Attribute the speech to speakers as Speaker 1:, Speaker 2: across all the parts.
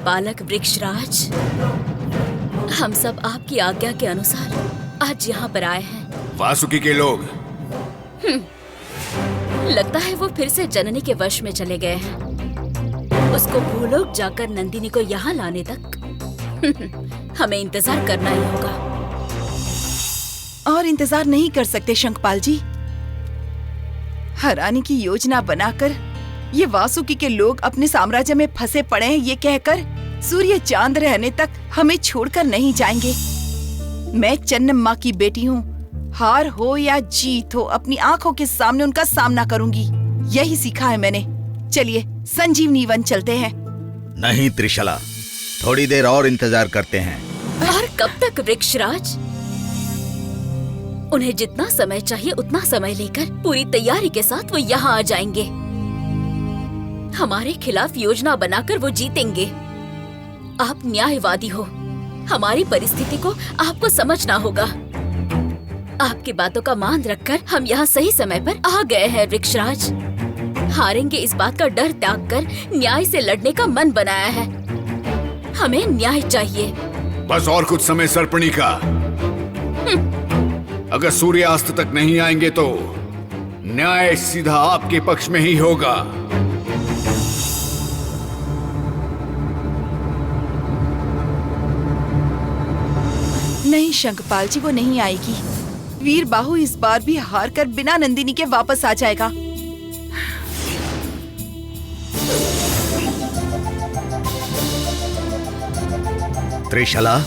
Speaker 1: पालक वृक्षराज, हम सब आपकी आज्ञा के अनुसार आज यहाँ पर आए हैं।
Speaker 2: वासुकी के लोग?
Speaker 1: लगता है वो फिर से जननी के वश में चले गए हैं। उसको भूलोक जाकर नंदिनी को यहाँ लाने तक हमें इंतजार करना ही होगा।
Speaker 3: और इंतजार नहीं कर सकते शंखपाल जी। हराने की योजना बनाकर ये वासुकी के लोग अपने साम्राज्य में फंसे पड़े हैं, ये कहकर सूर्य चांद रहने तक हमें छोड़कर नहीं जाएंगे। मैं चन्नम्मा की बेटी हूँ, हार हो या जीत हो अपनी आंखों के सामने उनका सामना करूंगी। यही सीखा है मैंने। चलिए संजीवनी वन चलते हैं।
Speaker 4: नहीं त्रिशला, थोड़ी देर और इंतजार करते हैं।
Speaker 1: और कब तक वृक्षराज? उन्हें जितना समय चाहिए उतना समय लेकर पूरी तैयारी के साथ वो यहाँ आ जाएंगे। हमारे खिलाफ योजना बनाकर वो जीतेंगे। आप न्यायवादी हो, हमारी परिस्थिति को आपको समझना होगा। आपकी बातों का मान रखकर हम यहाँ सही समय पर आ गए हैं वृक्षराज। हारेंगे इस बात का डर त्याग कर न्याय से लड़ने का मन बनाया है। हमें न्याय चाहिए।
Speaker 2: बस और कुछ समय सर्पणी का। अगर सूर्यास्त तक नहीं आएंगे तो न्याय सीधा आपके पक्ष में ही होगा।
Speaker 3: नहीं शंखपाल जी, वो नहीं आएगी। वीर बाहु इस बार भी हार कर बिना नंदिनी के वापस आ जाएगा।
Speaker 4: त्रिशला,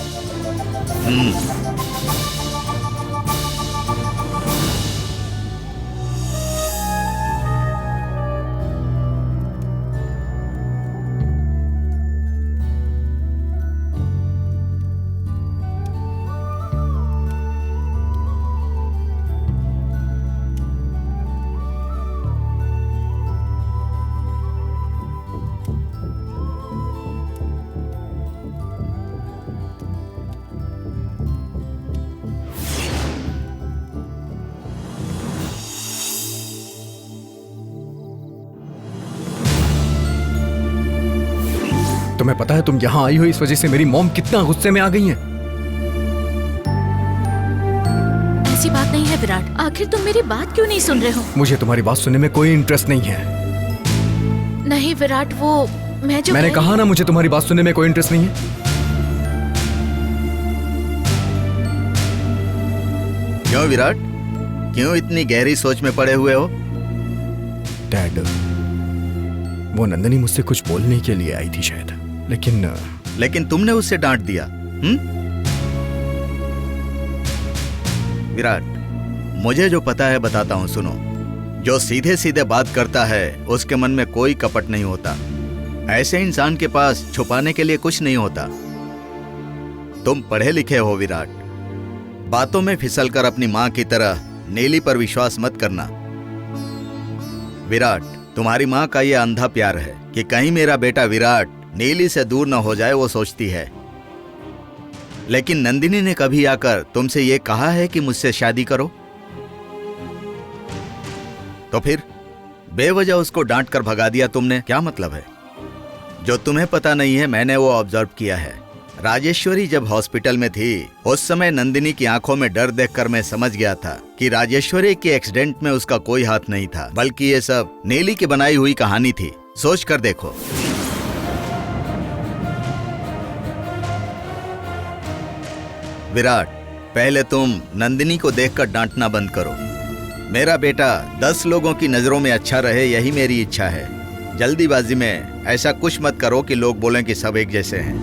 Speaker 5: तुम्हें पता है तुम यहाँ आई हो इस वजह से मेरी मॉम कितना गुस्से में आ गई हैं।
Speaker 1: ऐसी बात नहीं है विराट, आखिर तुम मेरी बात क्यों नहीं सुन रहे हो?
Speaker 5: मुझे तुम्हारी बात सुनने में कोई इंटरेस्ट नहीं है।
Speaker 1: नहीं विराट, वो मैंने
Speaker 5: कहा ना मुझे तुम्हारी बात सुनने में कोई इंटरेस्ट नहीं है।
Speaker 4: क्यों विराट, क्यों इतनी गहरी सोच में पड़े हुए हो?
Speaker 5: डैड, वो नंदिनी मुझसे कुछ बोलने के लिए आई थी शायद, लेकिन
Speaker 4: तुमने उससे डांट दिया। विराट, मुझे जो पता है बताता हूं, सुनो। जो सीधे सीधे बात करता है उसके मन में कोई कपट नहीं होता। ऐसे इंसान के पास छुपाने के लिए कुछ नहीं होता। तुम पढ़े लिखे हो विराट, बातों में फिसलकर अपनी मां की तरह नीली पर विश्वास मत करना। विराट, तुम्हारी मां का यह अंधा प्यार है कि कहीं मेरा बेटा विराट नीली से दूर न हो जाए, वो सोचती है। लेकिन नंदिनी ने कभी आकर तुमसे ये कहा है कि मुझसे शादी करो? तो फिर बेवजह उसको डांट कर भगा दिया तुमने, क्या मतलब है? जो तुम्हें पता नहीं है मैंने वो ऑब्जर्व किया है। राजेश्वरी जब हॉस्पिटल में थी उस समय नंदिनी की आंखों में डर देखकर मैं समझ गया था कि राजेश्वरी के एक्सीडेंट में उसका कोई हाथ नहीं था, बल्कि ये सब नीली की बनाई हुई कहानी थी। सोच कर देखो। विराट, पहले तुम नंदिनी को देखकर डांटना बंद करो। मेरा बेटा 10 लोगों की नजरों में अच्छा रहे, यही मेरी इच्छा है। जल्दीबाजी में ऐसा कुछ मत करो कि लोग बोलें कि सब एक जैसे हैं।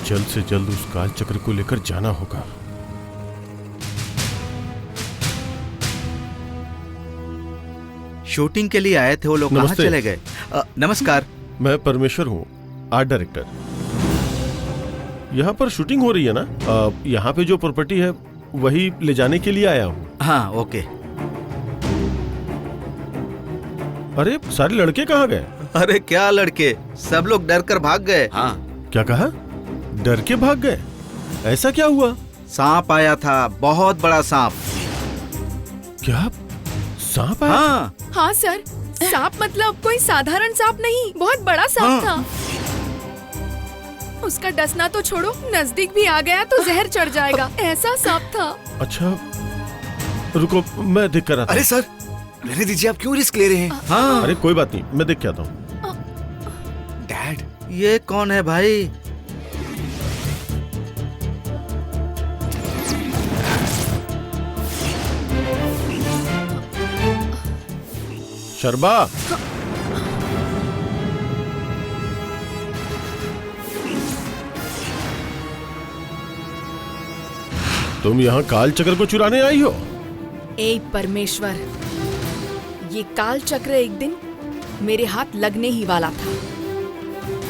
Speaker 6: जल्द से जल्द उस काल चक्र को लेकर जाना होगा।
Speaker 4: शूटिंग के लिए आए थे वो लोग, कहाँ चले गए? नमस्कार,
Speaker 6: मैं परमेश्वर हूँ, आर्ट डायरेक्टर। यहाँ पर शूटिंग हो रही है ना? यहाँ पे जो प्रॉपर्टी है वही ले जाने के लिए आया हूँ।
Speaker 4: हाँ, ओके।
Speaker 6: अरे सारे लड़के कहाँ गए?
Speaker 4: अरे क्या लड़के, सब लोग डर कर भाग गए।
Speaker 2: हाँ,
Speaker 6: क्या कहा? डर के भाग गए? ऐसा क्या हुआ?
Speaker 4: सांप आया था, बहुत बड़ा सांप।
Speaker 6: क्या सांप आया?
Speaker 4: हाँ
Speaker 7: हाँ सर, सांप मतलब कोई साधारण सांप नहीं, बहुत बड़ा सांप था। उसका डसना तो छोड़ो, नजदीक भी आ गया तो जहर चढ़ जाएगा, ऐसा सांप था।
Speaker 6: अच्छा रुको, मैं देख कर आता
Speaker 5: अरे
Speaker 6: हूँ।
Speaker 5: सर, रहने दीजिए, आप क्यों रिस्क ले रहे हैं?
Speaker 4: हाँ।
Speaker 6: अरे कोई बात नहीं, मैं देख के आता हूँ।
Speaker 5: डैड,
Speaker 4: ये कौन है भाई?
Speaker 6: शर्मा, तुम यहाँ काल चक्र को चुराने आई हो?
Speaker 7: ए परमेश्वर, ये काल चक्र एक दिन मेरे हाथ लगने ही वाला था।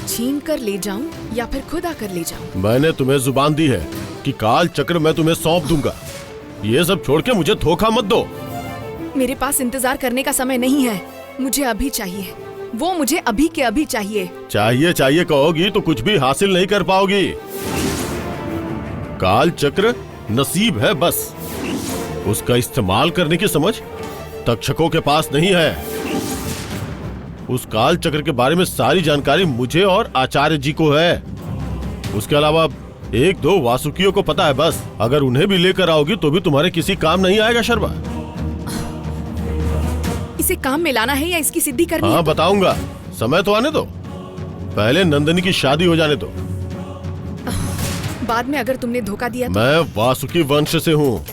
Speaker 7: छीन कर ले जाऊं या फिर खुद आकर ले जाऊं?
Speaker 6: मैंने तुम्हें जुबान दी है कि काल चक्र मैं तुम्हें सौंप दूंगा। ये सब छोड़ के मुझे धोखा मत दो।
Speaker 7: मेरे पास इंतजार करने का समय नहीं है, मुझे अभी चाहिए, वो मुझे अभी के अभी चाहिए।
Speaker 6: चाहिए चाहिए कहोगी तो कुछ भी हासिल नहीं कर पाओगी। काल चक्र नसीब है बस, उसका इस्तेमाल करने की समझ तक्षकों के पास नहीं है। उस काल चक्र के बारे में सारी जानकारी मुझे और आचार्य जी को है। उसके अलावा एक दो वासुकियों को पता है बस। अगर उन्हें भी लेकर आओगी तो भी तुम्हारे किसी काम नहीं आएगा शर्मा।
Speaker 7: इसे काम में लाना है या इसकी सिद्धि करनी
Speaker 6: हाँ
Speaker 7: है?
Speaker 6: बताऊंगा, समय तो आने दो। पहले नंदनी की शादी हो जाने दो।
Speaker 7: बाद में अगर तुमने धोखा दिया तो?
Speaker 6: मैं वासुकी वंश से हूँ।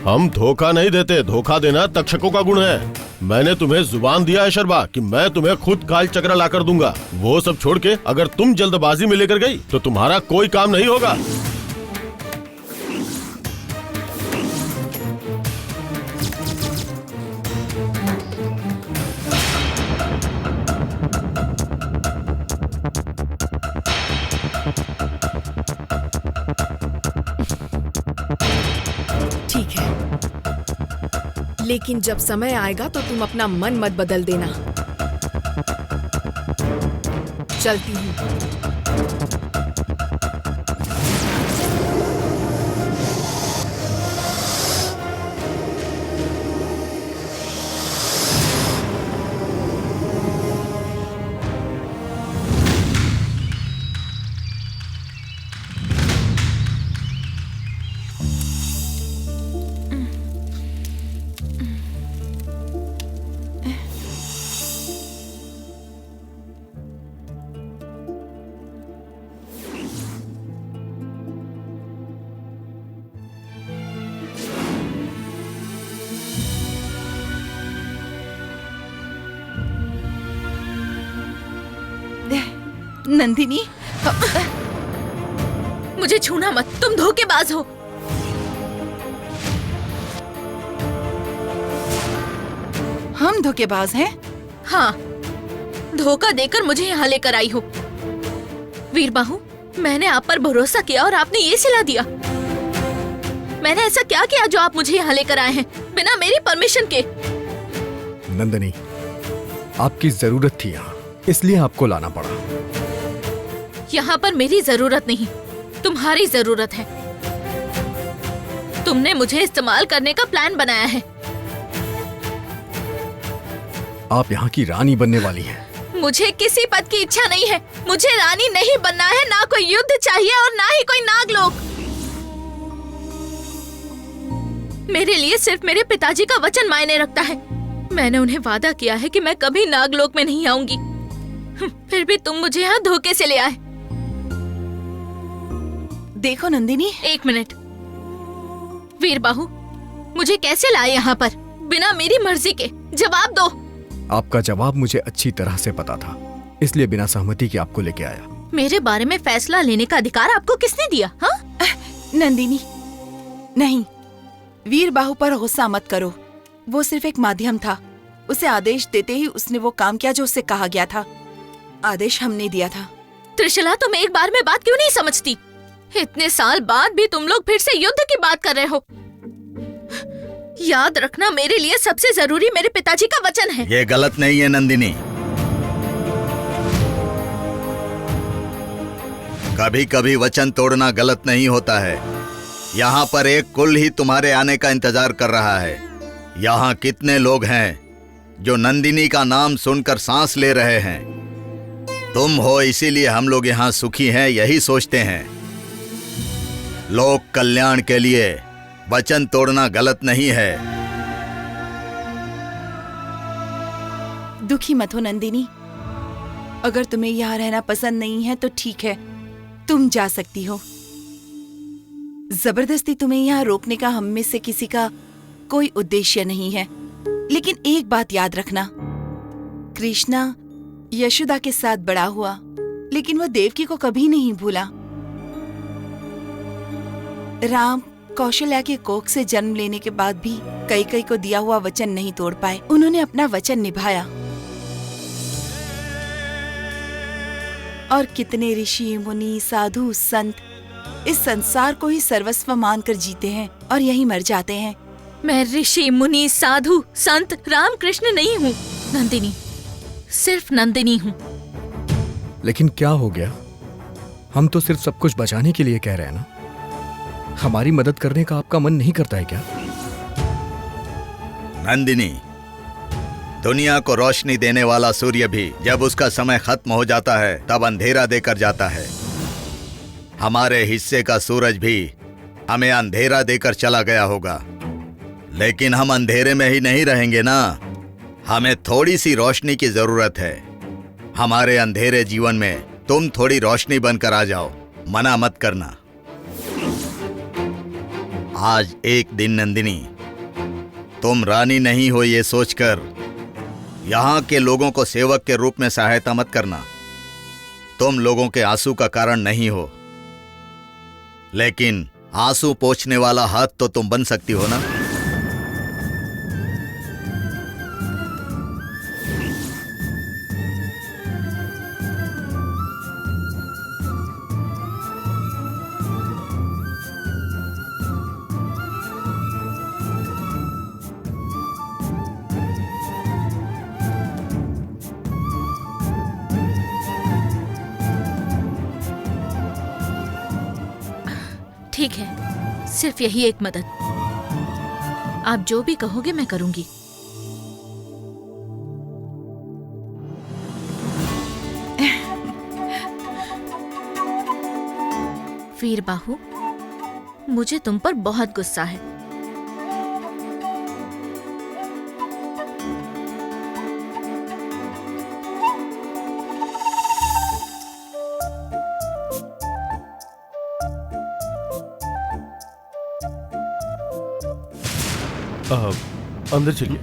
Speaker 6: हम धोखा नहीं देते, धोखा देना तक्षकों का गुण है। मैंने तुम्हें जुबान दिया है शर्मा कि मैं तुम्हें खुद काल चक्र लाकर दूंगा। वो सब छोड़ के अगर तुम जल्दबाजी में लेकर गई तो तुम्हारा कोई काम नहीं होगा।
Speaker 7: ठीक है, लेकिन जब समय आएगा तो तुम अपना मन मत बदल देना। चलती हूँ।
Speaker 3: नंदिनी,
Speaker 1: मुझे छूना मत, तुम धोखेबाज हो।
Speaker 3: हम धोखेबाज हैं?
Speaker 1: हाँ, धोखा देकर मुझे यहाँ लेकर आई हो। वीरबाहु, मैंने आप पर भरोसा किया और आपने ये सिला दिया। मैंने ऐसा क्या किया जो आप मुझे यहाँ लेकर आए हैं बिना मेरी परमिशन के?
Speaker 5: नंदनी, आपकी जरूरत थी यहाँ, इसलिए आपको लाना पड़ा।
Speaker 1: यहाँ पर मेरी जरूरत नहीं, तुम्हारी जरूरत है। तुमने मुझे इस्तेमाल करने का प्लान बनाया है।
Speaker 5: आप यहाँ की रानी बनने वाली हैं।
Speaker 1: मुझे किसी पद की इच्छा नहीं है। मुझे रानी नहीं बनना है, ना कोई युद्ध चाहिए और ना ही कोई नागलोक। मेरे लिए सिर्फ मेरे पिताजी का वचन मायने रखता है। मैंने उन्हें वादा किया है कि मैं कभी नागलोक में नहीं आऊंगी। फिर भी तुम मुझे यहाँ धोखे से ले आए।
Speaker 3: देखो नंदिनी,
Speaker 1: एक मिनट। वीरबाहु, मुझे कैसे लाए यहाँ पर बिना मेरी मर्जी के? जवाब दो।
Speaker 5: आपका जवाब मुझे अच्छी तरह से पता था, इसलिए बिना सहमति के आपको लेके आया।
Speaker 1: मेरे बारे में फैसला लेने का अधिकार आपको किसने दिया? हाँ?
Speaker 3: नंदिनी, नहीं, वीरबाहु पर गुस्सा मत करो। वो सिर्फ एक माध्यम था। उसे आदेश देते ही उसने वो काम किया जो उससे कहा गया था। आदेश हमने दिया था।
Speaker 1: त्रिशला, तुम एक बार में बात क्यों नहीं समझती? इतने साल बाद भी तुम लोग फिर से युद्ध की बात कर रहे हो। याद रखना, मेरे लिए सबसे जरूरी मेरे पिताजी का वचन है।
Speaker 4: ये गलत नहीं है नंदिनी। कभी कभी वचन तोड़ना गलत नहीं होता है। यहाँ पर एक कुल ही तुम्हारे आने का इंतजार कर रहा है। यहाँ कितने लोग हैं जो नंदिनी का नाम सुनकर सांस ले रहे हैं। तुम हो इसीलिए हम लोग यहाँ सुखी हैं, यही सोचते हैं। लोक कल्याण के लिए वचन तोड़ना गलत नहीं है।
Speaker 3: दुखी मत हो नंदिनी। अगर तुम्हें यहाँ रहना पसंद नहीं है तो ठीक है, तुम जा सकती हो। जबरदस्ती तुम्हें यहाँ रोकने का हम में से किसी का कोई उद्देश्य नहीं है। लेकिन एक बात याद रखना, कृष्णा यशोदा के साथ बड़ा हुआ, लेकिन वो देवकी को कभी नहीं भूला। राम कौशल्या के कोख से जन्म लेने के बाद भी कैकेयी को दिया हुआ वचन नहीं तोड़ पाए। उन्होंने अपना वचन निभाया। और कितने ऋषि मुनि साधु संत इस संसार को ही सर्वस्व मानकर जीते हैं और यहीं मर जाते हैं।
Speaker 1: मैं ऋषि मुनि साधु संत रामकृष्ण नहीं हूँ नंदिनी, सिर्फ नंदिनी हूँ।
Speaker 5: लेकिन क्या हो गया? हम तो सिर्फ सब कुछ बचाने के लिए कह रहे हैं ना। हमारी मदद करने का आपका मन नहीं करता है क्या?
Speaker 4: नंदिनी, दुनिया को रोशनी देने वाला सूर्य भी जब उसका समय खत्म हो जाता है तब अंधेरा देकर जाता है। हमारे हिस्से का सूरज भी हमें अंधेरा देकर चला गया होगा, लेकिन हम अंधेरे में ही नहीं रहेंगे ना। हमें थोड़ी सी रोशनी की जरूरत है। हमारे अंधेरे जीवन में तुम थोड़ी रोशनी बनकर आ जाओ, मना मत करना। आज एक दिन नंदिनी, तुम रानी नहीं हो ये सोचकर यहाँ के लोगों को सेवक के रूप में सहायता मत करना। तुम लोगों के आंसू का कारण नहीं हो, लेकिन आंसू पोंछने वाला हाथ तो तुम बन सकती हो ना।
Speaker 1: ठीक है, सिर्फ यही एक मदद। आप जो भी कहोगे मैं करूंगी। वीर बाहु, मुझे तुम पर बहुत गुस्सा है।
Speaker 6: अंदर चलिए।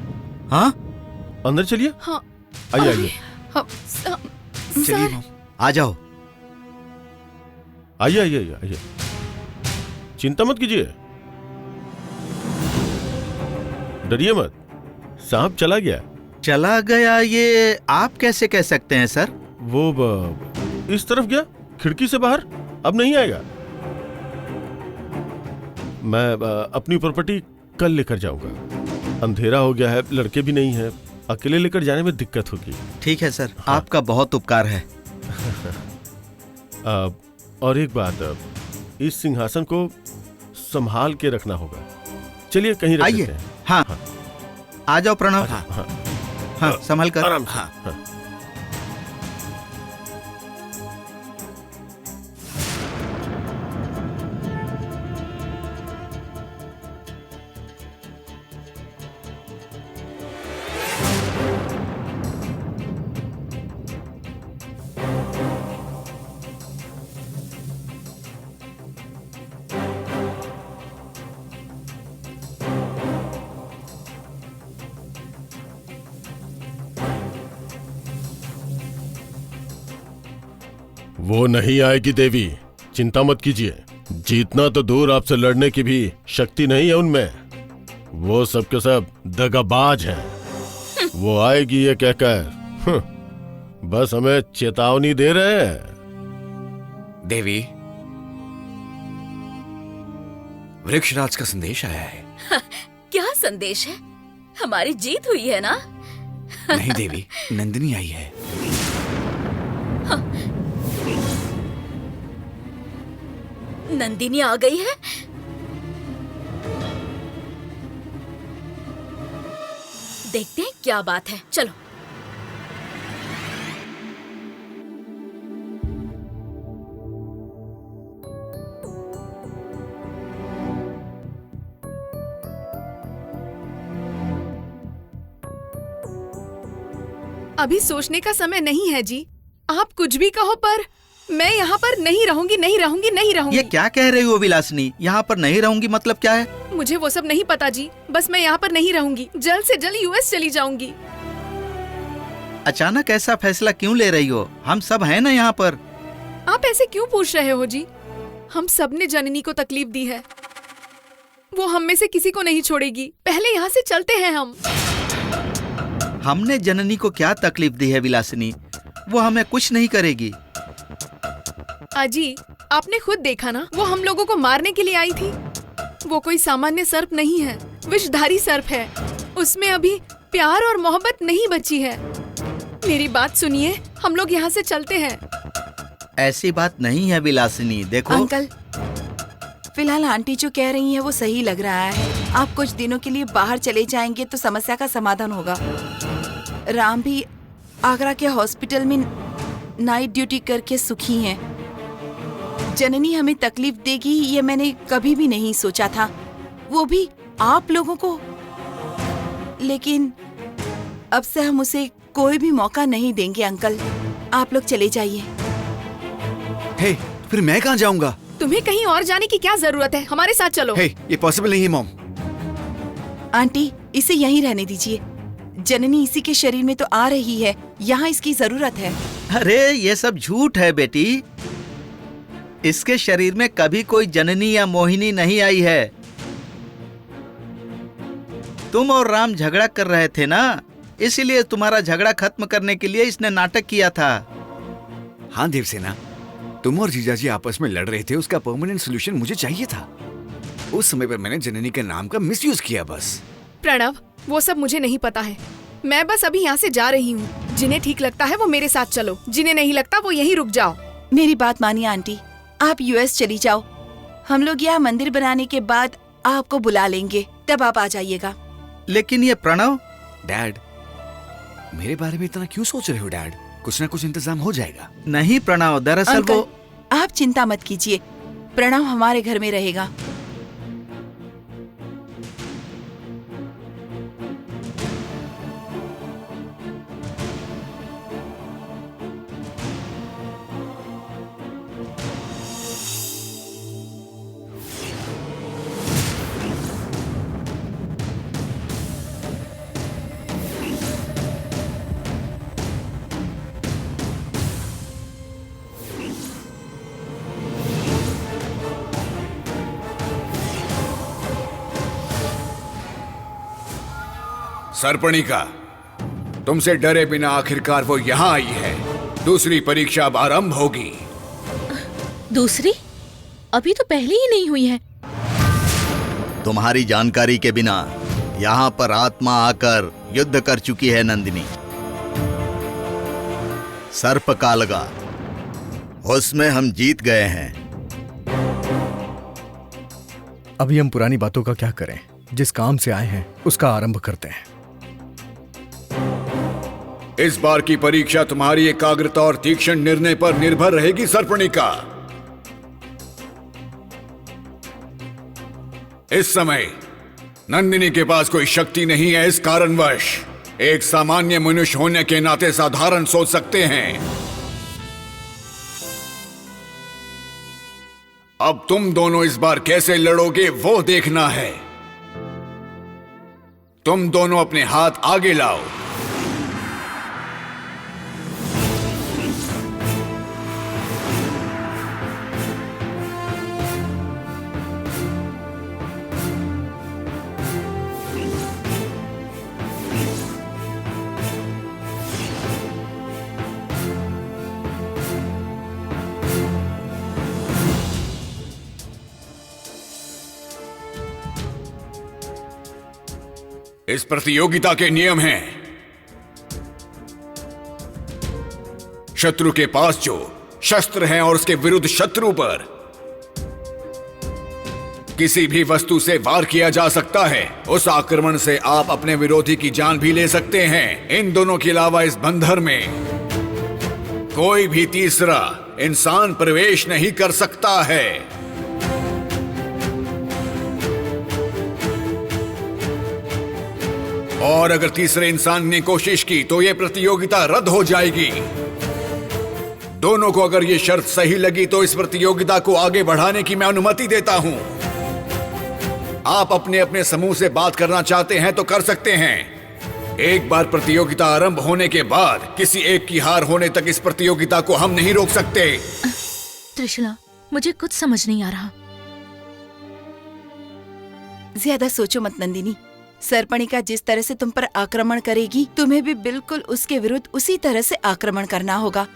Speaker 4: हाँ,
Speaker 6: अंदर चलिए।
Speaker 1: हाँ,
Speaker 6: आइए आइए
Speaker 4: चलिए मॉम, आ जाओ।
Speaker 6: आइए आइए आइए आइए, चिंता मत कीजिए, डरिए मत। सांप चला गया।
Speaker 4: चला गया ये आप कैसे कह सकते हैं सर?
Speaker 6: वो इस तरफ गया, खिड़की से बाहर, अब नहीं आएगा। मैं अपनी प्रॉपर्टी कल लेकर जाऊंगा। अंधेरा हो गया है, लड़के भी नहीं हैं, अकेले लेकर जाने में दिक्कत होगी।
Speaker 4: ठीक है सर, आपका बहुत उपकार है।
Speaker 6: और एक बात, इस सिंहासन को संभाल के रखना होगा। चलिए कहीं रख देते
Speaker 4: आइए।
Speaker 6: हैं।
Speaker 4: हाँ,
Speaker 6: हाँ।
Speaker 4: आ जाओ प्रणव।
Speaker 6: हाँ, हाँ,
Speaker 4: हाँ, संभल कर।
Speaker 6: आराम से।
Speaker 4: हाँ।
Speaker 6: हाँ। वो नहीं आएगी देवी, चिंता मत कीजिए। जीतना तो दूर, आपसे लड़ने की भी शक्ति नहीं है उनमें। वो सब के सब दगाबाज हैं। वो आएगी ये कहकर बस हमें चेतावनी दे रहे हैं।
Speaker 8: देवी, वृक्षराज का संदेश आया है।
Speaker 1: क्या संदेश है? हमारी जीत हुई है ना?
Speaker 2: नहीं देवी, नंदिनी आई है।
Speaker 1: नंदिनी आ गई है? देखते हैं क्या बात है, चलो।
Speaker 7: अभी सोचने का समय नहीं है जी। आप कुछ भी कहो पर मैं यहाँ पर नहीं रहूंगी, नहीं रहूंगी, नहीं रहूंगी।
Speaker 4: ये क्या कह रही हो विलासिनी? यहाँ पर नहीं रहूंगी मतलब क्या है?
Speaker 7: मुझे वो सब नहीं पता जी, बस मैं यहाँ पर नहीं रहूंगी। जल्द से जल्द यूएस चली जाऊंगी।
Speaker 4: अचानक ऐसा फैसला क्यों ले रही हो? हम सब हैं ना यहाँ पर।
Speaker 7: आप ऐसे क्यों पूछ रहे हो जी? हम सब ने जननी को तकलीफ दी है, वो हम में से किसी को नहीं छोड़ेगी। पहले यहाँ से चलते हैं हम।
Speaker 4: हमने जननी को क्या तकलीफ दी है विलासिनी? वो हमें कुछ नहीं करेगी।
Speaker 7: अजी, आपने खुद देखा ना, वो हम लोगों को मारने के लिए आई थी। वो कोई सामान्य सर्प नहीं है, विषधारी सर्प है। उसमें अभी प्यार और मोहब्बत नहीं बची है। मेरी बात सुनिए, हम लोग यहाँ से चलते हैं।
Speaker 4: ऐसी बात नहीं है विलासिनी, देखो।
Speaker 3: अंकल, फिलहाल आंटी जो कह रही है वो सही लग रहा है। आप कुछ दिनों के लिए बाहर चले जाएंगे तो समस्या का समाधान होगा। राम भी आगरा के हॉस्पिटल में नाइट ड्यूटी करके सुखी हैं। जननी हमें तकलीफ देगी ये मैंने कभी भी नहीं सोचा था, वो भी आप लोगों को। लेकिन अब से हम उसे कोई भी मौका नहीं देंगे। अंकल, आप लोग चले जाइए।
Speaker 2: हे, फिर मैं कहाँ जाऊंगा?
Speaker 7: तुम्हें कहीं और जाने की क्या जरूरत है? हमारे साथ चलो।
Speaker 2: हे, ये पॉसिबल नहीं है मॉम।
Speaker 3: आंटी, इसे यहीं रहने दीजिए। जननी इसी के शरीर में तो आ रही है, यहाँ इसकी जरूरत है।
Speaker 4: अरे ये सब झूठ है बेटी। इसके शरीर में कभी कोई जननी या मोहिनी नहीं आई है। तुम और राम झगड़ा कर रहे थे ना, इसीलिए तुम्हारा झगड़ा खत्म करने के लिए इसने नाटक किया था।
Speaker 2: हाँ देवसेना, तुम और जीजाजी आपस में लड़ रहे थे, उसका परमानेंट सोल्यूशन मुझे चाहिए था। उस समय पर मैंने जननी के नाम का मिसयूज किया बस।
Speaker 7: प्रणव, वो सब मुझे नहीं पता है। मैं बस अभी यहाँ से जा रही हूँ। जिन्हें ठीक लगता है वो मेरे साथ चलो, जिन्हें नहीं लगता वो यहीं रुक जाओ।
Speaker 3: मेरी बात मानिए आंटी, आप यूएस चली जाओ। हम लोग यहाँ मंदिर बनाने के बाद आपको बुला लेंगे, तब आप आ जाइएगा।
Speaker 4: लेकिन ये प्रणव।
Speaker 2: डैड, मेरे बारे में इतना क्यों सोच रहे हो डैड? कुछ ना कुछ इंतजाम हो जाएगा।
Speaker 4: नहीं प्रणव, दरअसल
Speaker 3: अंकल,
Speaker 4: वो।
Speaker 3: आप चिंता मत कीजिए, प्रणव हमारे घर में रहेगा।
Speaker 2: सर्पणिका, तुमसे डरे बिना आखिरकार वो यहाँ आई है। दूसरी परीक्षा अब आरंभ होगी।
Speaker 8: दूसरी? अभी तो पहली ही नहीं हुई है।
Speaker 4: तुम्हारी जानकारी के बिना यहाँ पर आत्मा आकर युद्ध कर चुकी है नंदिनी। सर्प कालगा, उसमें हम जीत गए हैं।
Speaker 5: अभी हम पुरानी बातों का क्या करें? जिस काम से आए हैं उसका आरंभ करते हैं।
Speaker 2: इस बार की परीक्षा तुम्हारी एकाग्रता और तीक्ष्ण निर्णय पर निर्भर रहेगी सर्पणिका। इस समय नंदिनी के पास कोई शक्ति नहीं है। इस कारणवश एक सामान्य मनुष्य होने के नाते साधारण सोच सकते हैं। अब तुम दोनों इस बार कैसे लड़ोगे वो देखना है। तुम दोनों अपने हाथ आगे लाओ। इस प्रतियोगिता के नियम हैं। शत्रु के पास जो शस्त्र हैं और उसके विरुद्ध शत्रु पर किसी भी वस्तु से वार किया जा सकता है। उस आक्रमण से आप अपने विरोधी की जान भी ले सकते हैं। इन दोनों के अलावा इस बंदर में कोई भी तीसरा इंसान प्रवेश नहीं कर सकता है। और अगर तीसरे इंसान ने कोशिश की तो यह प्रतियोगिता रद्द हो जाएगी। दोनों को अगर यह शर्त सही लगी तो इस प्रतियोगिता को आगे बढ़ाने की मैं अनुमति देता हूं। आप अपने अपने समूह से बात करना चाहते हैं तो कर सकते हैं। एक बार प्रतियोगिता आरंभ होने के बाद किसी एक की हार होने तक इस प्रतियोगिता को हम नहीं रोक सकते।
Speaker 8: त्रिशला, मुझे कुछ समझ नहीं आ रहा।
Speaker 3: ज्यादा सोचो मत नंदिनी। सर्पणिका जिस तरह से तुम पर आक्रमण करेगी, तुम्हें भी बिल्कुल उसके विरुद्ध उसी तरह से आक्रमण करना होगा।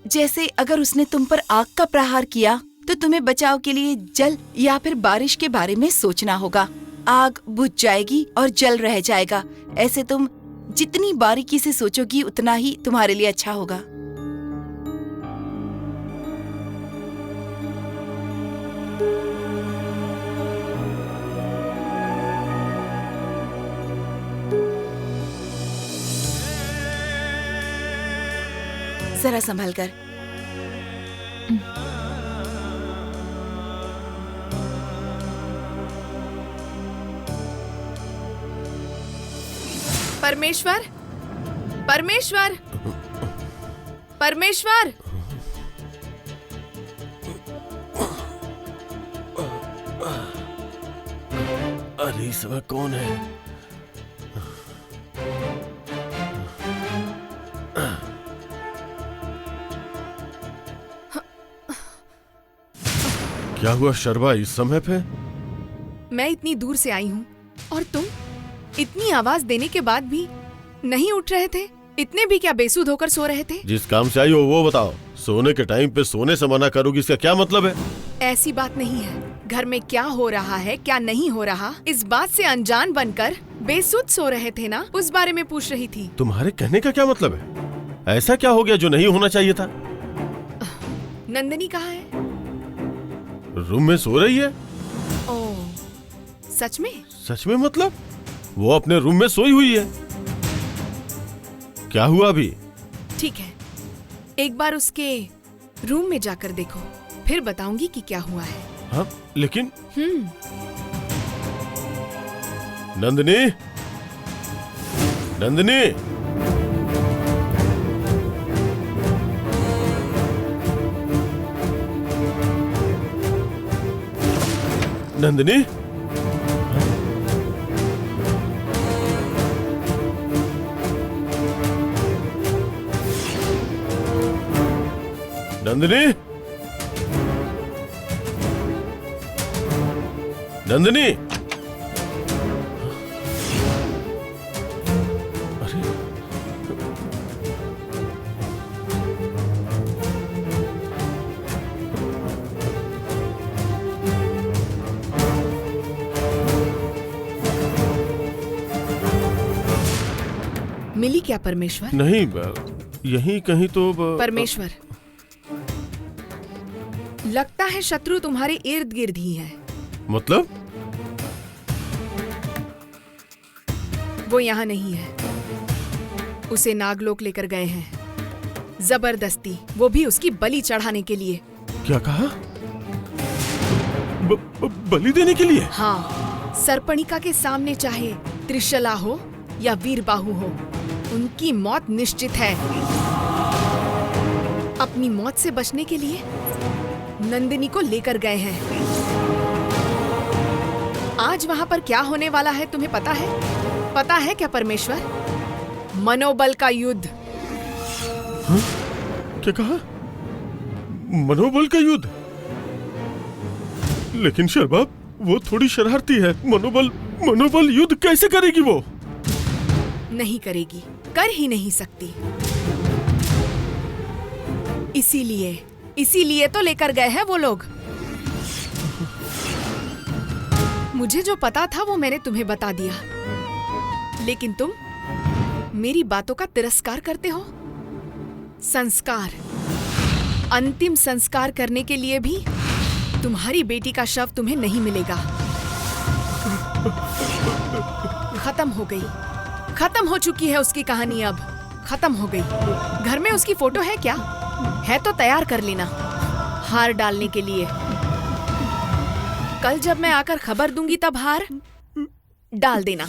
Speaker 3: जैसे अगर उसने तुम पर आग का प्रहार किया तो तुम्हें बचाव के लिए जल या फिर बारिश के बारे में सोचना होगा। आग बुझ जाएगी और जल रह जाएगा। ऐसे तुम जितनी बारीकी से सोचोगी उतना ही तुम्हारे लिए अच्छा होगा। जरा संभल कर।
Speaker 7: परमेश्वर, परमेश्वर, परमेश्वर।
Speaker 6: अरे इस समय कौन है? क्या हुआ शर्मा इस समय पे?
Speaker 7: मैं इतनी दूर से आई हूँ और तुम इतनी आवाज देने के बाद भी नहीं उठ रहे थे। इतने भी क्या बेसुध होकर सो रहे थे?
Speaker 6: जिस काम से आई हो वो बताओ। सोने के टाइम पे सोने से मना करोगी, इसका क्या मतलब है?
Speaker 7: ऐसी बात नहीं है। घर में क्या हो रहा है क्या नहीं हो रहा, इस बात से अनजान बनकर बेसुध सो रहे थे ना, उस बारे में पूछ रही थी।
Speaker 6: तुम्हारे कहने का क्या मतलब है? ऐसा क्या हो गया जो नहीं होना चाहिए था?
Speaker 7: नंदिनी कहाँ है?
Speaker 6: रूम में सो रही है।
Speaker 7: ओह, सच में?
Speaker 6: सच में मतलब? वो अपने रूम में सोई हुई है। क्या हुआ अभी?
Speaker 7: ठीक है, एक बार उसके रूम में जाकर देखो, फिर बताऊंगी कि क्या हुआ है।
Speaker 6: हाँ, लेकिन नंदिनी, नंदिनी, नंदिनी, नंदिनी, नंदिनी। अरे
Speaker 7: मिली क्या परमेश्वर?
Speaker 6: नहीं, यहीं कहीं तो
Speaker 7: परमेश्वर, लगता है शत्रु तुम्हारे इर्द गिर्द ही है।
Speaker 6: मतलब?
Speaker 7: वो यहाँ नहीं है, उसे नागलोक लेकर गए हैं जबरदस्ती, वो भी उसकी बलि चढ़ाने के लिए।
Speaker 6: क्या कहा? बलि देने के लिए?
Speaker 7: हाँ, सर्पणिका के सामने चाहे त्रिशला हो या वीरबाहु हो, उनकी मौत निश्चित है। अपनी मौत से बचने के लिए नंदिनी को लेकर गए हैं। आज वहां पर क्या होने वाला है तुम्हें पता है? पता है क्या परमेश्वर? मनोबल का युद्ध।
Speaker 6: हाँ? क्या कहा? मनोबल का युद्ध? लेकिन शर्मा, वो थोड़ी शरारती है। मनोबल युद्ध कैसे करेगी वो?
Speaker 7: नहीं करेगी, कर ही नहीं सकती। इसीलिए तो लेकर गए हैं वो लोग। मुझे जो पता था वो मैंने तुम्हें बता दिया। लेकिन तुम मेरी बातों का तिरस्कार करते हो। संस्कार, अंतिम संस्कार करने के लिए भी तुम्हारी बेटी का शव तुम्हें नहीं मिलेगा। खत्म हो गई, खत्म हो चुकी है उसकी कहानी। अब खत्म हो गई। घर में उसकी फोटो है क्या? है तो तैयार कर लेना हार डालने के लिए। कल जब मैं आकर खबर दूंगी तब हार डाल देना।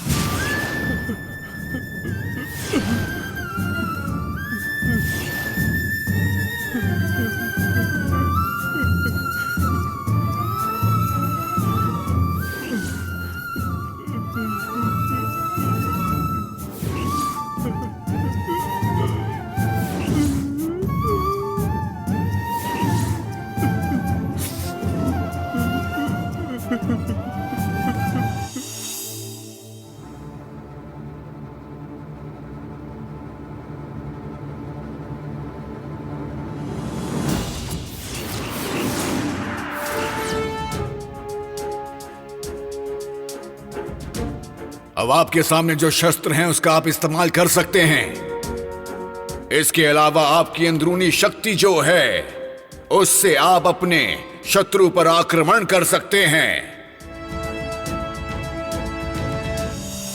Speaker 2: अब आपके सामने जो शस्त्र हैं उसका आप इस्तेमाल कर सकते हैं। इसके अलावा आपकी अंदरूनी शक्ति जो है उससे आप अपने शत्रु पर आक्रमण कर सकते हैं।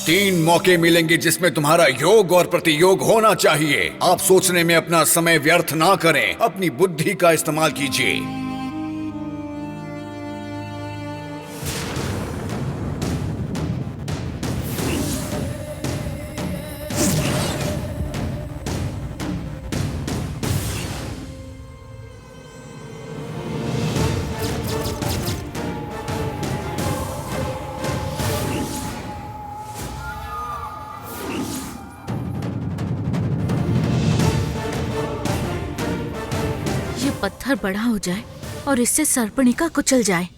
Speaker 2: 3 मौके मिलेंगे जिसमें तुम्हारा योग और प्रतियोग होना चाहिए। आप सोचने में अपना समय व्यर्थ ना करें, अपनी बुद्धि का इस्तेमाल कीजिए।
Speaker 8: पत्थर बड़ा हो जाए और इससे सर्पणिका कुचल जाए।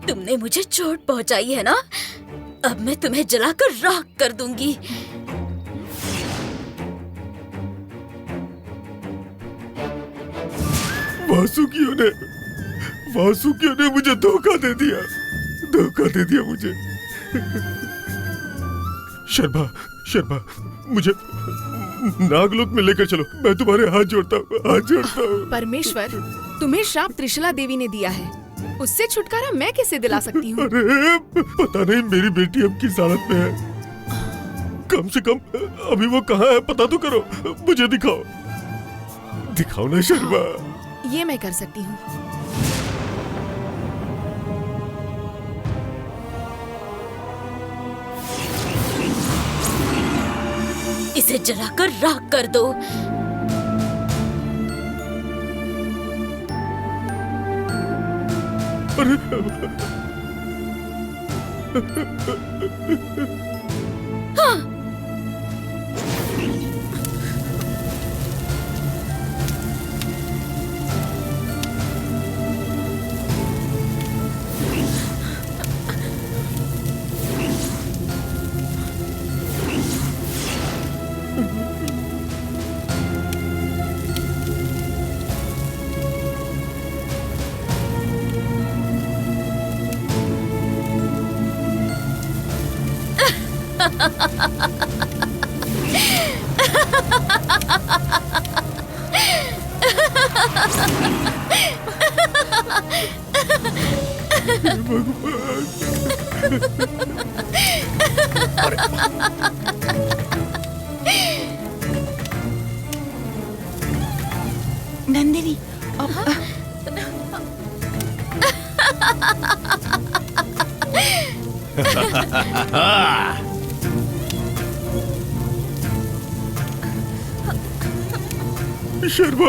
Speaker 1: तुमने मुझे चोट पहुंचाई है ना? अब मैं तुम्हें जलाकर राख कर दूंगी।
Speaker 6: वासुकियों ने मुझे धोखा दे दिया मुझे। शर्मा, मुझे नागलोक में लेकर चलो, मैं तुम्हारे हाथ जोड़ता हूँ, हाथ जोड़ता हूँ।
Speaker 7: परमेश्वर, तुम्हें श्राप त्रिशला देवी ने दिया है, उससे छुटकारा मैं कैसे दिला सकती हूँ?
Speaker 6: अरे पता नहीं मेरी बेटी अब किस हालत में है। कम से कम अभी वो कहाँ है पता तो करो, मुझे दिखाओ, दिखाओ ना शर्मा।
Speaker 7: ये मैं कर सकती हूँ।
Speaker 1: इसे जलाकर राख कर दो।
Speaker 6: अरे
Speaker 3: नंदिनी,
Speaker 6: शर्मा,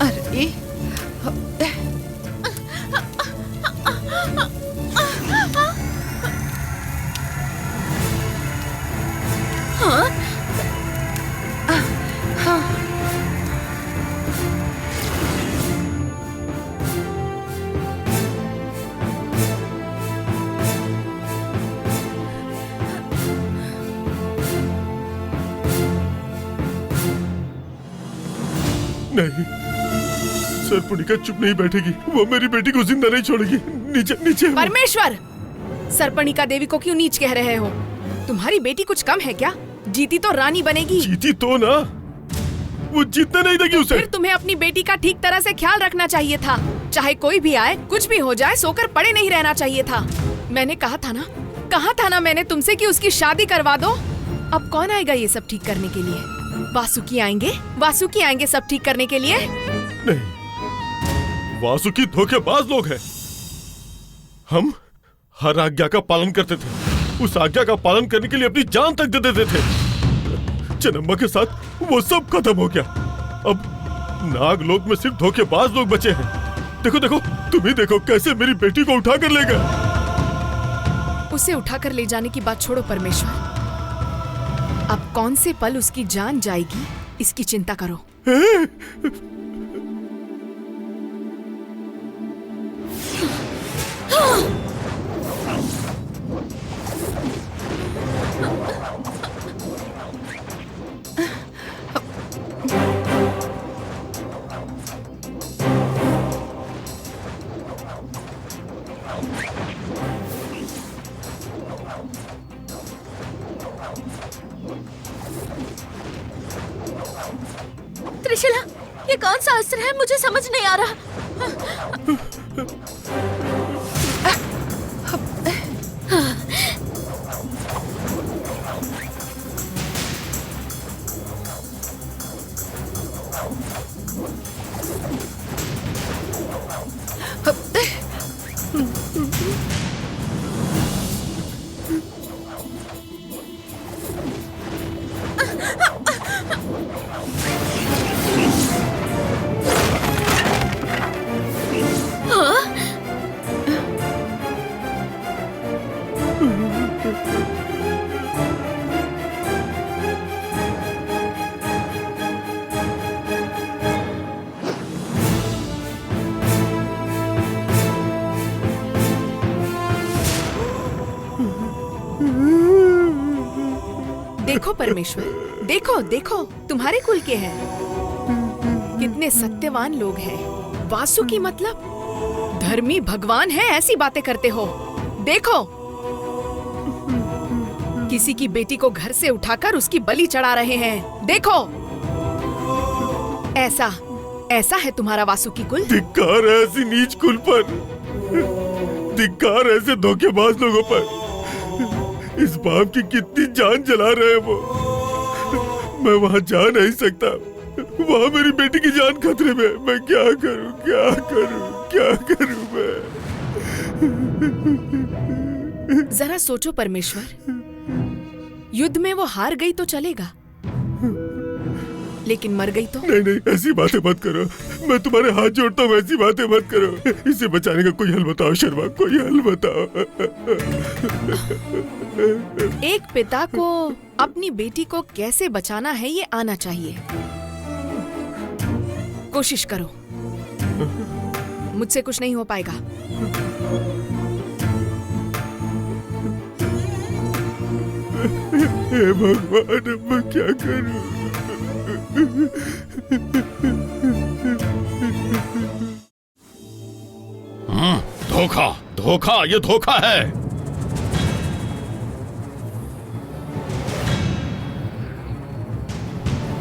Speaker 3: अरे
Speaker 6: नहीं, सर्पणिका चुप नहीं बैठेगी, वो मेरी बेटी को जिंदा नहीं छोड़ेगी। नीचे नीचे।
Speaker 7: परमेश्वर, सर्पणिका देवी को क्यों नीच कह रहे हो? तुम्हारी बेटी कुछ कम है क्या? जीती तो रानी बनेगी।
Speaker 6: जीती तो ना, वो जीतने नहीं देगी उसे।
Speaker 7: फिर तुम्हें अपनी बेटी का ठीक तरह से ख्याल रखना चाहिए था। चाहे कोई भी आए, कुछ भी हो जाए, सोकर पड़े नहीं रहना चाहिए था। मैंने कहा था ना मैंने तुमसे कि उसकी शादी करवा दो। अब कौन आएगा ये सब ठीक करने के लिए? वासुकी आएंगे सब ठीक करने के लिए।
Speaker 6: नहीं, वासुकी धोखेबाज लोग हैं। हम हर आज्ञा का पालन करते थे, उस आज्ञा का पालन करने के लिए अपनी जान तक दे देते थे। चनम्मा के साथ वो सब खत्म हो गया। अब नागलोक में सिर्फ धोखेबाज लोग बचे हैं। देखो देखो, तुम ही देखो कैसे मेरी बेटी को उठा कर ले गए।
Speaker 7: उसे उठाकर ले जाने की बात छोड़ो परमेश्वर। अब कौन से पल उसकी जान जाएगी, इसकी चिंता करो।
Speaker 1: त्रिशला, ये कौन सा अस्त्र है? मुझे समझ नहीं आ रहा।
Speaker 7: देखो परमेश्वर, देखो देखो, तुम्हारे कुल के हैं। कितने सत्यवान लोग हैं। वासुकी मतलब धर्मी भगवान है, ऐसी बातें करते हो। देखो किसी की बेटी को घर से उठाकर उसकी बलि चढ़ा रहे हैं। देखो, ऐसा है तुम्हारा वासुकी कुल।
Speaker 6: धिक्कार है ऐसी नीच कुल पर, धिक्कार ऐसे धोखेबाज लोगों पर। इस बाप की कितनी जान जला रहे हैं वो। मैं वहाँ जा नहीं सकता, वहाँ मेरी बेटी की जान खतरे में। मैं क्या करूँ, क्या करूँ, क्या करूँ मैं?
Speaker 7: जरा सोचो परमेश्वर, युद्ध में वो हार गई तो चलेगा, लेकिन मर गई तो?
Speaker 6: नहीं, ऐसी बातें मत करो। मैं तुम्हारे हाथ जोड़ता हूँ, ऐसी बातें मत करो। इसे बचाने का कोई हल बताओ शर्मा, कोई हल बताओ।
Speaker 7: एक पिता को अपनी बेटी को कैसे बचाना है ये आना चाहिए। कोशिश करो, मुझसे कुछ नहीं हो पाएगा।
Speaker 6: हे भगवान, अब मैं क्या करूं? धोखा, धोखा, ये धोखा है।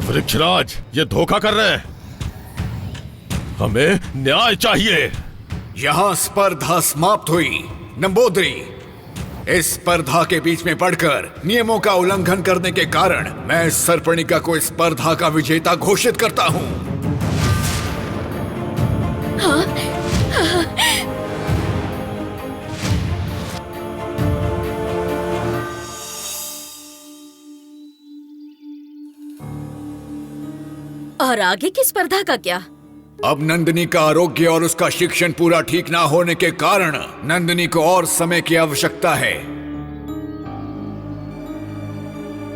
Speaker 6: वृक्षराज, ये धोखा कर रहे हैं। हमें न्याय चाहिए।
Speaker 2: यहाँ स्पर्धा समाप्त हुई। नंबोदरी, इस स्पर्धा के बीच में पड़कर नियमों का उल्लंघन करने के कारण मैं सर्पणिका को इस स्पर्धा का विजेता घोषित करता हूँ।
Speaker 1: और आगे की स्पर्धा का क्या?
Speaker 2: अब नंदिनी का आरोग्य और उसका शिक्षण पूरा ठीक ना होने के कारण नंदिनी को और समय की आवश्यकता है।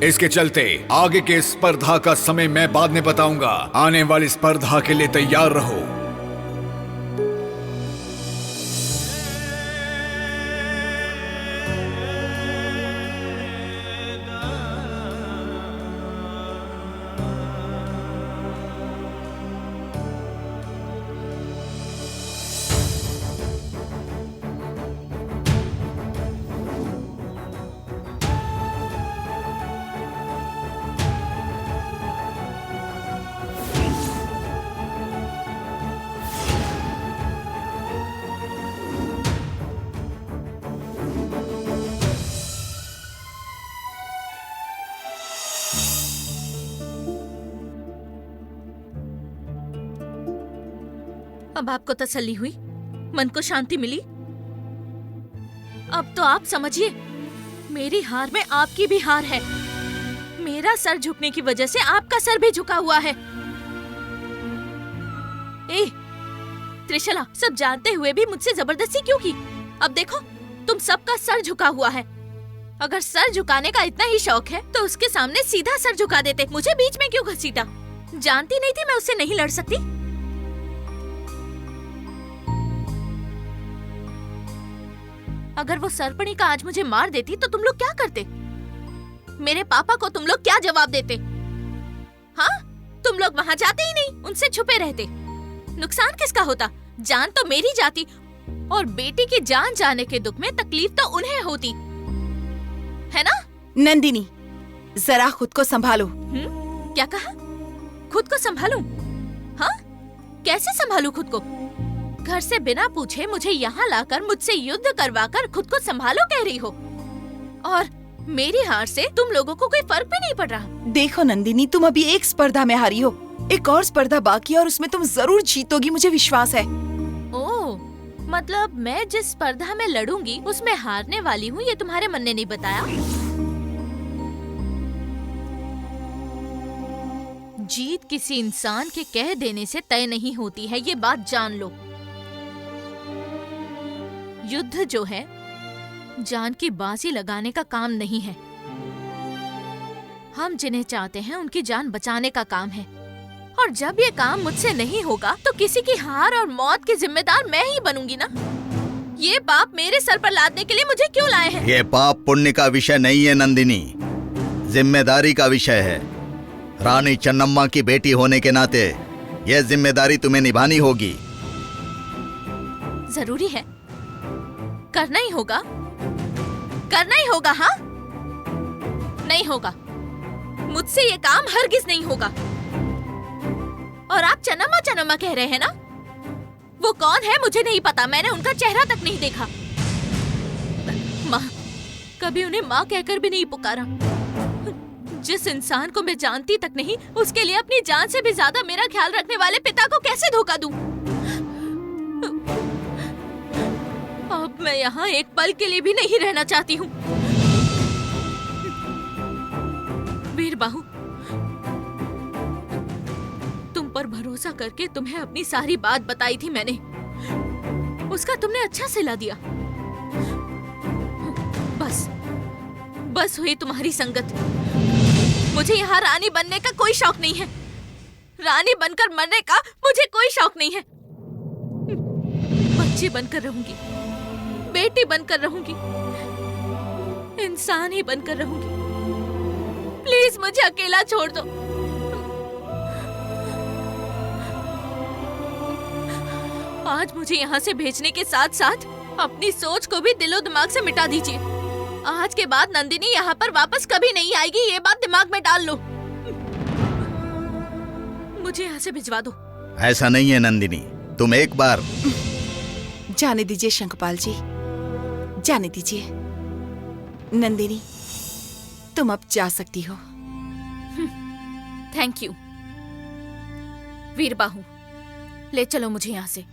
Speaker 2: इसके चलते आगे के स्पर्धा का समय मैं बाद में बताऊंगा। आने वाली स्पर्धा के लिए तैयार रहो।
Speaker 8: अब आपको तसल्ली हुई, मन को शांति मिली। अब तो आप समझिए, मेरी हार में आपकी भी हार है। मेरा सर झुकने की वजह से आपका सर भी झुका हुआ है। ए, त्रिशला, सब जानते हुए भी मुझसे जबरदस्ती क्यों की? अब देखो, तुम सबका सर झुका हुआ है। अगर सर झुकाने का इतना ही शौक है तो उसके सामने सीधा सर झुका देते। मुझे बीच में क्यों घसीटा? जानती नहीं थी मैं उससे नहीं लड़ सकती? अगर वो सर्पणिका आज मुझे मार देती तो तुम लोग क्या करते? मेरे पापा को तुम लोग क्या जवाब देते? हाँ, तुम लोग वहां जाते ही नहीं, उनसे छुपे रहते। नुकसान किसका होता? जान तो मेरी जाती, और बेटी की जान जाने के दुख में तकलीफ तो उन्हें होती है ना?
Speaker 3: नंदिनी, जरा खुद को संभालो।
Speaker 8: क्या कहा? खुद को संभालूं? हाँ, कैसे संभालूं खुद को? घर से बिना पूछे मुझे यहाँ लाकर मुझसे युद्ध करवाकर खुद को संभालो कह रही हो, और मेरी हार से तुम लोगों को कोई फर्क भी नहीं पड़ रहा।
Speaker 3: देखो नंदिनी, तुम अभी एक स्पर्धा में हारी हो, एक और स्पर्धा बाकी है और उसमें तुम जरूर जीतोगी, मुझे विश्वास है।
Speaker 8: ओह, मतलब मैं जिस स्पर्धा में लड़ूंगी उसमें हारने वाली हूँ, ये तुम्हारे मन ने नहीं बताया? जीत किसी इंसान के कह देने से तय नहीं होती है, ये बात जान लो। युद्ध जो है जान की बाजी लगाने का काम नहीं है। हम जिन्हें चाहते हैं उनकी जान बचाने का काम है, और जब ये काम मुझसे नहीं होगा तो किसी की हार और मौत की जिम्मेदार मैं ही बनूंगी ना। ये पाप मेरे सर पर लादने के लिए मुझे क्यों लाए हैं?
Speaker 4: ये पाप पुण्य का विषय नहीं है नंदिनी, जिम्मेदारी का विषय है। रानी चन्नम्मा की बेटी होने के नाते यह जिम्मेदारी तुम्हें निभानी होगी।
Speaker 8: जरूरी है, करना ही होगा, करना ही होगा। हाँ, नहीं होगा, मुझसे ये काम हरगिज नहीं होगा। और आप चनमा चनमा कह रहे हैं ना? वो कौन है मुझे नहीं पता, मैंने उनका चेहरा तक नहीं देखा। माँ, कभी उन्हें माँ कहकर भी नहीं पुकारा। जिस इंसान को मैं जानती तक नहीं, उसके लिए अपनी जान से भी ज्यादा मेरा ख्याल रखने वाले पिता को कैसे धोखा दूं? अब मैं यहाँ एक पल के लिए भी नहीं रहना चाहती हूँ। वीर बाहू, तुम पर भरोसा करके तुम्हें अपनी सारी बात बताई थी मैंने, उसका तुमने अच्छा सिला दिया। बस हुई तुम्हारी संगत। मुझे यहाँ रानी बनने का कोई शौक नहीं है, रानी बनकर मरने का मुझे कोई शौक नहीं है। बच्ची बनकर रहूंगी, बेटी बनकर रहूंगी, इंसान ही बनकर रहूंगी। प्लीज मुझे अकेला छोड़ दो। आज मुझे यहाँ से भेजने के साथ साथ अपनी सोच को भी दिलो दिमाग से मिटा दीजिए। आज के बाद नंदिनी यहाँ पर वापस कभी नहीं आएगी, ये बात दिमाग में डाल लो। मुझे यहाँ से भिजवा दो।
Speaker 4: ऐसा नहीं है नंदिनी, तुम एक बार
Speaker 3: जाने दीजिए शंखपाल जी, जाने दीजिए। नंदिनी, तुम अब जा सकती हो।
Speaker 8: Thank you. वीर बाहू, ले चलो मुझे यहाँ से।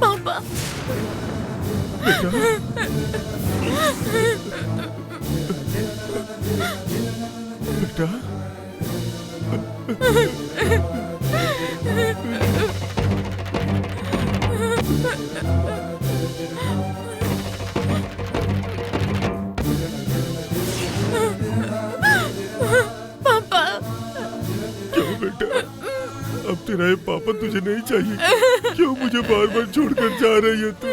Speaker 8: पापा,
Speaker 6: बेटा,
Speaker 8: पापा,
Speaker 6: क्यों बेटा? अब तेरा ये पापा तुझे नहीं चाहिए? क्यों मुझे बार बार छोड़कर जा रही है तू?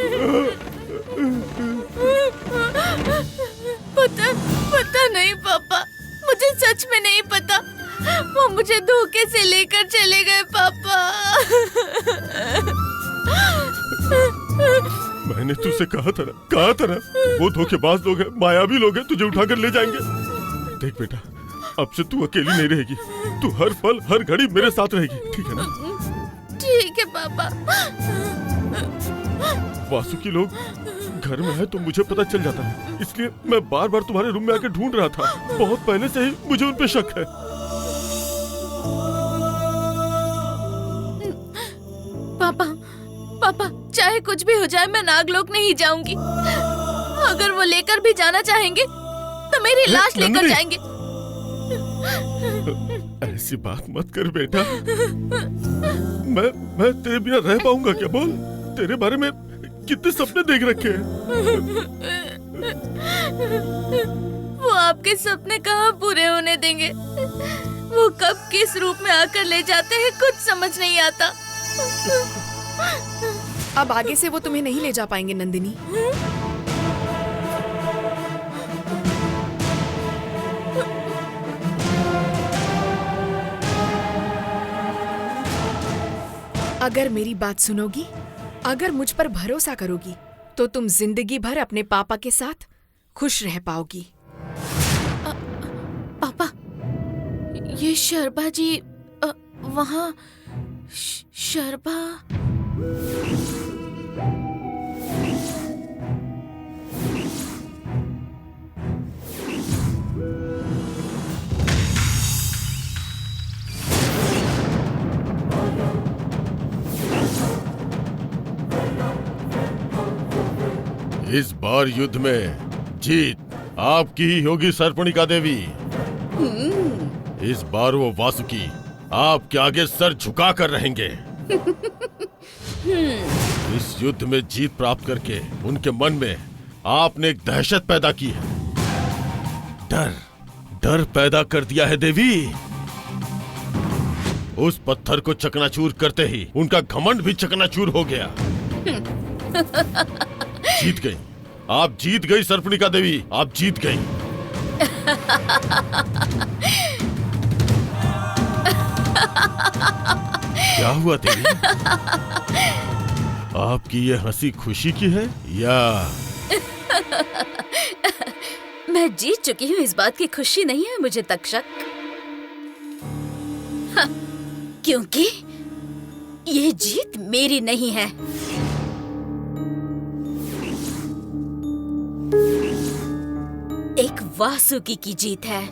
Speaker 8: पता नहीं पापा, मुझे सच में नहीं पता। वो मुझे धोखे से लेकर चले गए पापा।
Speaker 6: मैंने तुझसे कहा था ना, वो धोखेबाज लोग हैं, मायावी लोग हैं, तुझे उठाकर ले जाएंगे। देख बेटा, अब से तू अकेली नहीं रहेगी, तू हर पल हर घड़ी मेरे साथ रहेगी, ठीक है ना?
Speaker 8: ठीक है पापा।
Speaker 6: वासुकी लोग घर में है तो मुझे पता चल जाता है, इसलिए मैं बार बार तुम्हारे रूम में आके ढूंढ रहा था। बहुत पहले से ही मुझे उन पे शक है।
Speaker 8: पापा, चाहे कुछ भी हो जाए, मैं नागलोक नहीं जाऊंगी। अगर वो लेकर भी जाना चाहेंगे तो मेरी लाश लेकर जाएंगे।
Speaker 6: ऐसी बात मत कर बेटा। मैं तेरे बिना रह पाऊंगा क्या? बोल, तेरे बारे में कितने सपने देख रखे हैं।
Speaker 8: वो आपके सपने कहाँ पूरे होने देंगे? वो कब किस रूप में आकर ले जाते हैं कुछ समझ नहीं आता।
Speaker 7: अब आगे से वो तुम्हें नहीं ले जा पाएंगे नंदिनी। अगर मेरी बात सुनोगी, अगर मुझ पर भरोसा करोगी, तो तुम जिंदगी भर अपने पापा के साथ खुश रह पाओगी।
Speaker 8: पापा, ये शर्बा जी वहाँ शर्बा
Speaker 6: इस बार युद्ध में जीत आपकी ही होगी सर्पणिका देवी। इस बार वो वासुकी आपके आगे सर झुका कर रहेंगे। इस युद्ध में जीत प्राप्त करके उनके मन में आपने एक दहशत पैदा की है, डर पैदा कर दिया है देवी। उस पत्थर को चकनाचूर करते ही उनका घमंड भी चकनाचूर हो गया। जीत गई, आप जीत गई सर्पणिका देवी, आप जीत गई। क्या हुआ देवी? आपकी ये हंसी खुशी की है या?
Speaker 1: मैं जीत चुकी हूँ, इस बात की खुशी नहीं है मुझे तक्षक। हाँ, क्योंकि ये जीत मेरी नहीं है। एक वासुकी की जीत है।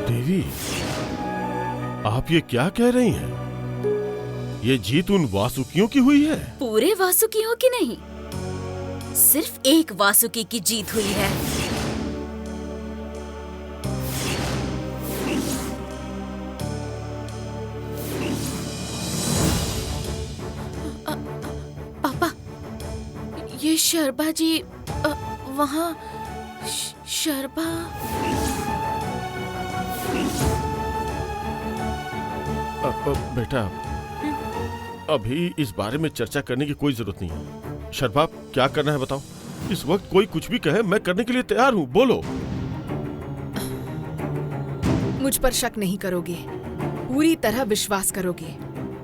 Speaker 6: देवी, आप ये क्या कह रही हैं? ये जीत उन वासुकियों की हुई है?
Speaker 1: पूरे वासुकियों की नहीं, सिर्फ एक वासुकी की जीत हुई है। पापा, ये शर्बा जी वहाँ शर्बा।
Speaker 6: बेटा, अभी इस बारे में चर्चा करने की कोई जरूरत नहीं है। शर्बा, क्या करना है बताओ। इस वक्त कोई कुछ भी कहे, मैं करने के लिए तैयार हूँ, बोलो।
Speaker 7: मुझ पर शक नहीं करोगे, पूरी तरह विश्वास करोगे।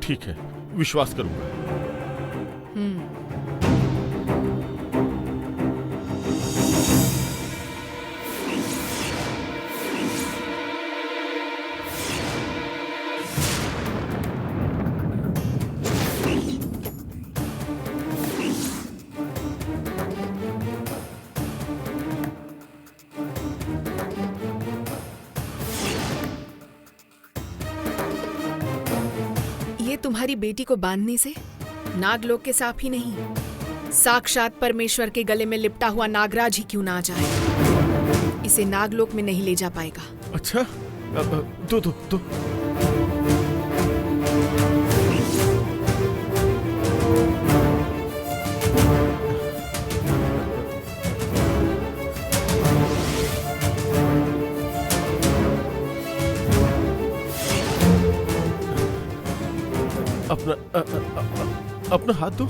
Speaker 6: ठीक है, विश्वास करूंगा।
Speaker 7: ये तुम्हारी बेटी को बांधने से नागलोक के सांप ही नहीं, साक्षात परमेश्वर के गले में लिपटा हुआ नागराज ही क्यों ना आ जाए, इसे नागलोक में नहीं ले जा पाएगा।
Speaker 6: अच्छा, दो। अपना हाथ दो।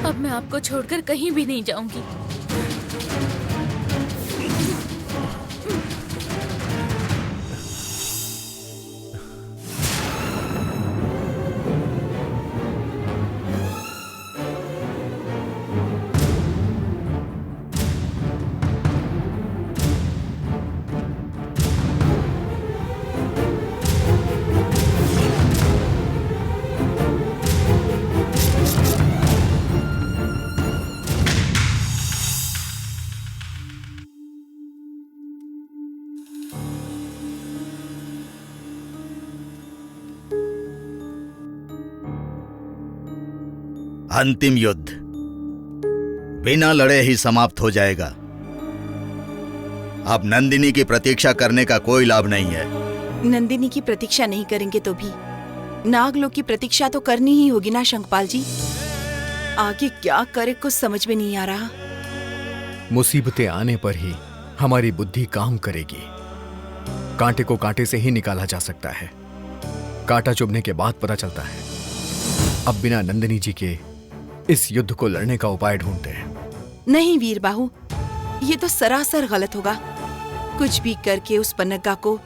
Speaker 1: अब मैं आपको छोड़कर कहीं भी नहीं जाऊंगी।
Speaker 4: अंतिम युद्ध बिना लड़े ही समाप्त हो जाएगा। अब नंदिनी की प्रतीक्षा करने का कोई लाभ नहीं है।
Speaker 3: नंदिनी की प्रतीक्षा नहीं करेंगे तो भी नागलोक की प्रतीक्षा तो करनी ही होगी ना शंखपाल जी। आगे क्या करे कुछ समझ में नहीं आ रहा।
Speaker 5: मुसीबतें आने पर ही हमारी बुद्धि काम करेगी। कांटे को कांटे से ही निकाला जा सकता है। कांटा चुभने के बाद पता चलता है। अब बिना नंदिनी जी के इस युद्ध को लड़ने का उपाय ढूंढते हैं।
Speaker 3: नहीं वीर बाहू, ये तो सरासर गलत होगा। कुछ भी करके उस पन्नगा को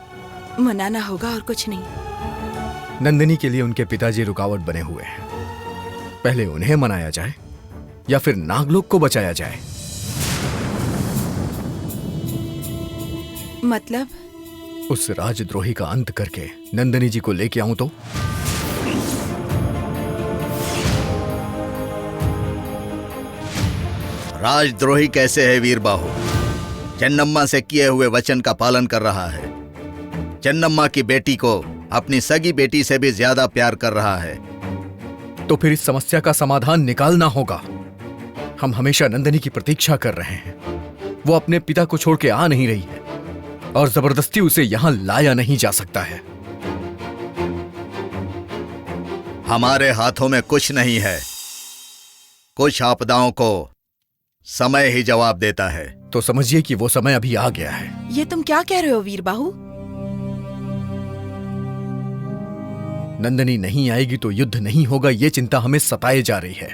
Speaker 3: मनाना होगा और कुछ नहीं।
Speaker 5: नंदिनी के लिए उनके पिताजी रुकावट बने हुए हैं। पहले उन्हें मनाया जाए या फिर नागलोक को बचाया जाए।
Speaker 3: मतलब?
Speaker 5: उस राजद्रोही का अंत करके नंदिनी जी को लेके आऊं तो?
Speaker 4: राजद्रोही कैसे है वीर बाहू? चन्नम्मा से किए हुए वचन का पालन कर रहा है। चन्नम्मा की बेटी को अपनी सगी बेटी से भी ज्यादा प्यार कर रहा है।
Speaker 5: तो फिर इस समस्या का समाधान निकालना होगा। हम हमेशा नंदिनी की प्रतीक्षा कर रहे हैं। वो अपने पिता को छोड़ के आ नहीं रही है और जबरदस्ती उसे यहां लाया नहीं जा सकता है।
Speaker 4: हमारे हाथों में कुछ नहीं है। कुछ आपदाओं को समय ही जवाब देता है।
Speaker 5: तो समझिए कि वो समय अभी आ गया है।
Speaker 3: ये तुम क्या कह रहे हो वीर बाहू?
Speaker 5: नंदिनी नहीं आएगी तो युद्ध नहीं होगा, ये चिंता हमें सताए जा रही है।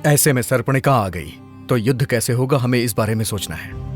Speaker 5: ऐसे में सरपणिका आ गई तो युद्ध कैसे होगा, हमें इस बारे में सोचना है।